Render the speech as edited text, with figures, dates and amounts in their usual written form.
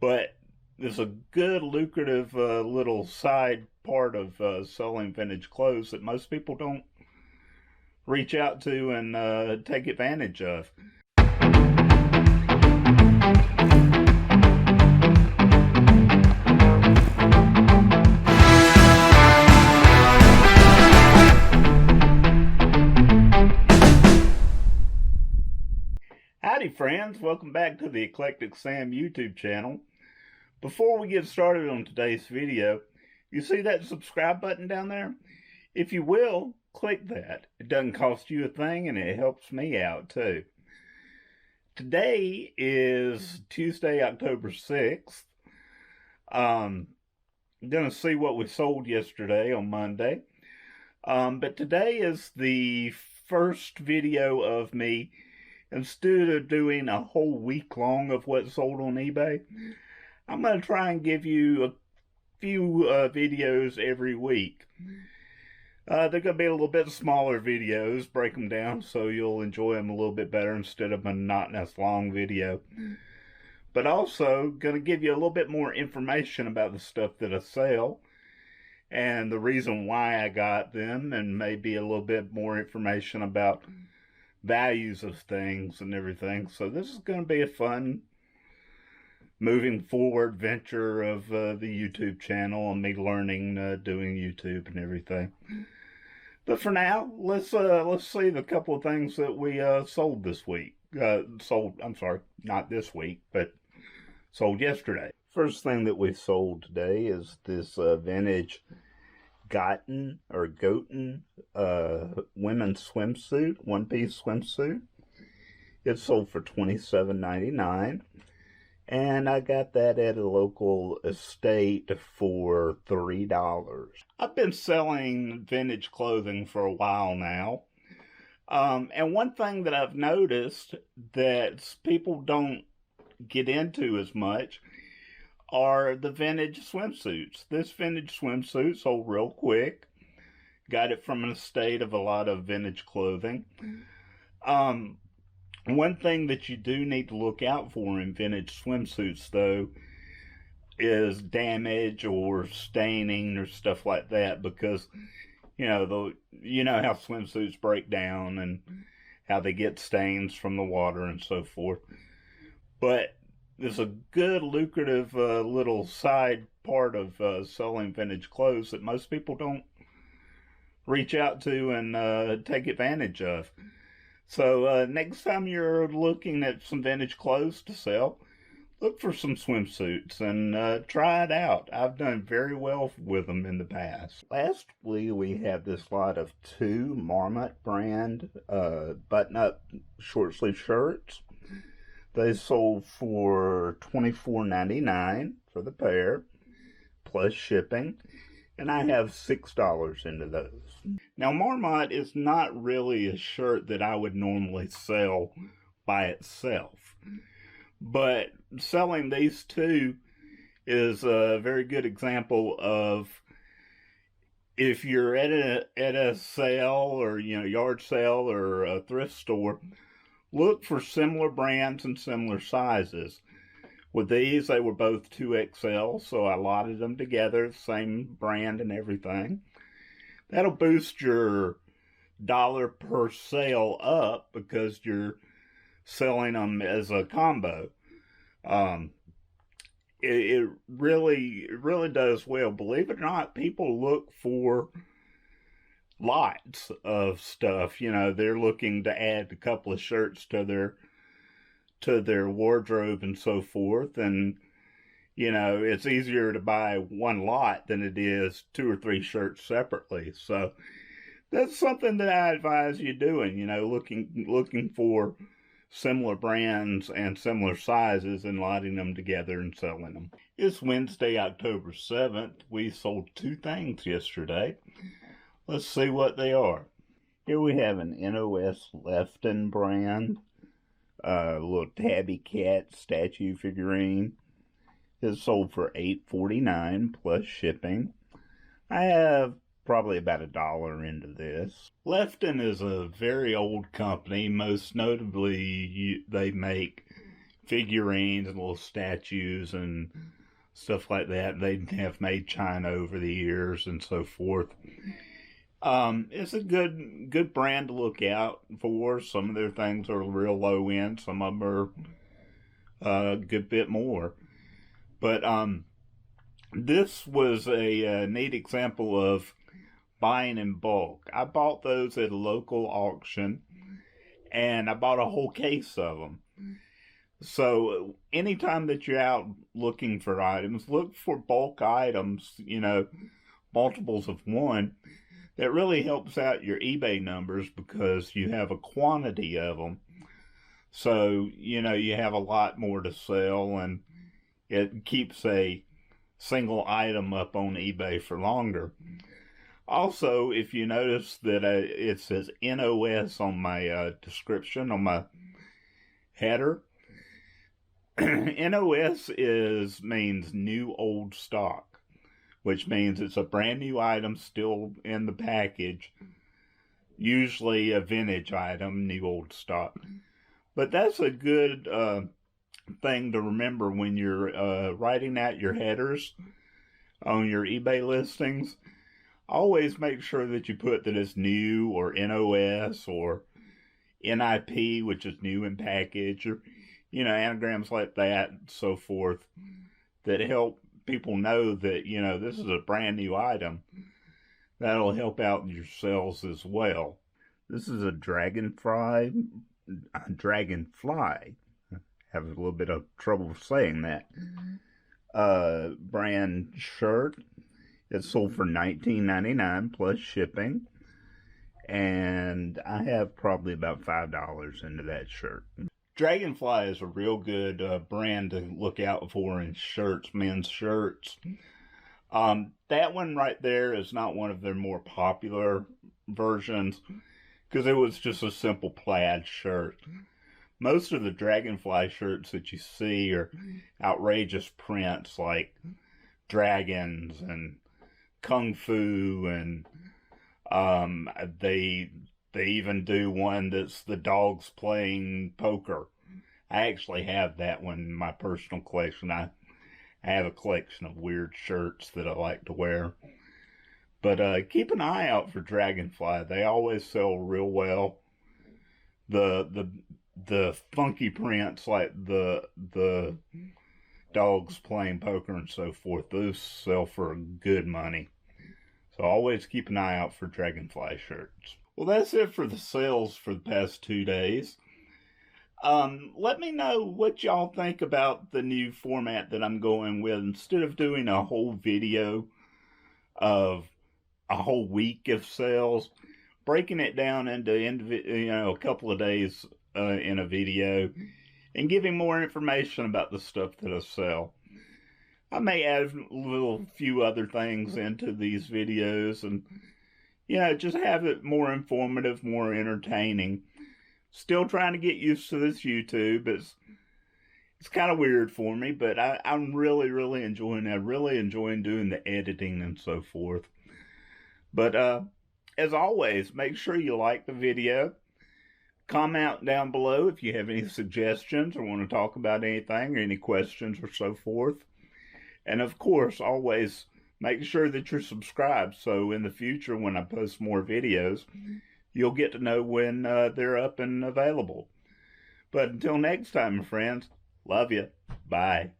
But it's a good, lucrative little side part of selling vintage clothes that most people don't reach out to and take advantage of. Howdy friends, welcome back to the Eclectic Sam YouTube channel. Before we get started on today's video, you see that subscribe button down there? If you will, click that. It doesn't cost you a thing and it helps me out too. Today is Tuesday, October 6th. I'm going to see what we sold yesterday on Monday. But today is the first video of me. Instead of doing a whole week long of what sold on eBay, I'm going to try and give you a few videos every week. They're going to be a little bit smaller videos, break them down so you'll enjoy them a little bit better instead of a monotonous long video. But also going to give you a little bit more information about the stuff that I sell and the reason why I got them, and maybe a little bit more information about values of things and everything. So this is going to be a fun moving forward venture of the YouTube channel and me learning doing YouTube and everything. But for now, let's see the couple of things that we sold this week. I'm sorry, not this week, but sold yesterday. First thing that we sold today is this vintage Gotten women's swimsuit, one-piece swimsuit. It sold for $27.99, and I got that at a local estate for $3. I've been selling vintage clothing for a while now, and one thing that I've noticed that people don't get into as much are the vintage swimsuits. This vintage swimsuit sold real quick. Got it from an estate of a lot of vintage clothing. One thing that you do need to look out for in vintage swimsuits, though, is damage or staining or stuff like that, because you know how swimsuits break down and how they get stains from the water and so forth. But there's a good, lucrative little side part of selling vintage clothes that most people don't reach out to and take advantage of. So next time you're looking at some vintage clothes to sell, look for some swimsuits and try it out. I've done very well with them in the past. Lastly, we have this lot of 2 Marmot brand button-up short sleeve shirts. They sold for $24.99 for the pair, plus shipping, and I have $6 into those. Now, Marmot is not really a shirt that I would normally sell by itself, but selling these two is a very good example of, if you're at a sale or yard sale or a thrift store, look for similar brands and similar sizes. With these, they were both 2XL, so I lotted them together, same brand and everything. That'll boost your dollar per sale up because you're selling them as a combo. It really does well. Believe it or not, people look for lots of stuff. They're looking to add a couple of shirts to their wardrobe and so forth, and it's easier to buy one lot than it is 2 or 3 shirts separately. So that's something that I advise you doing, looking for similar brands and similar sizes and lotting them together and selling them. It's Wednesday, October 7th. We sold 2 things yesterday. Let's see what they are. Here we have an NOS Lefton brand, little tabby cat statue figurine. It's sold for $8.49 plus shipping. I have probably about $1 into this. Lefton is a very old company. Most notably, they make figurines and little statues and stuff like that. They have made China over the years and so forth. It's a good brand to look out for. Some of their things are real low end. Some of them are a good bit more. But this was a neat example of buying in bulk. I bought those at a local auction, and I bought a whole case of them. So anytime that you're out looking for items, look for bulk items, multiples of one. That really helps out your eBay numbers because you have a quantity of them. So, you have a lot more to sell, and it keeps a single item up on eBay for longer. Also, if you notice that it says NOS on my description, on my header, NOS means new old stock, which means it's a brand new item still in the package, usually a vintage item, new old stock. But that's a good thing to remember when you're writing out your headers on your eBay listings. Always make sure that you put that it's new, or NOS, or NIP, which is new in package, or anagrams like that and so forth, that help people know that this is a brand new item. That'll help out your sales as well. This is a dragonfly. Have a little bit of trouble saying that. Brand shirt. It's sold for $19.99 plus shipping, and I have probably about $5 into that shirt. Dragonfly is a real good brand to look out for in shirts, men's shirts. That one right there is not one of their more popular versions because it was just a simple plaid shirt. Most of the Dragonfly shirts that you see are outrageous prints like dragons and kung fu, and they even do one that's the dogs playing poker. I actually have that one in my personal collection. I have a collection of weird shirts that I like to wear. But keep an eye out for Dragonfly. They always sell real well. The funky prints like the dogs playing poker and so forth, those sell for good money. So always keep an eye out for Dragonfly shirts. Well, that's it for the sales for the past 2 days. Let me know what y'all think about the new format that I'm going with. Instead of doing a whole video of a whole week of sales, breaking it down into a couple of days in a video, and giving more information about the stuff that I sell. I may add a few other things into these videos, and just have it more informative, more entertaining. Still trying to get used to this YouTube. It's kind of weird for me, but I'm really enjoying it. I'm really enjoying doing the editing and so forth. But as always, make sure you like the video. Comment down below if you have any suggestions or want to talk about anything or any questions or so forth. And of course, always make sure that you're subscribed so in the future when I post more videos, you'll get to know when they're up and available. But until next time, my friends, love you. Bye.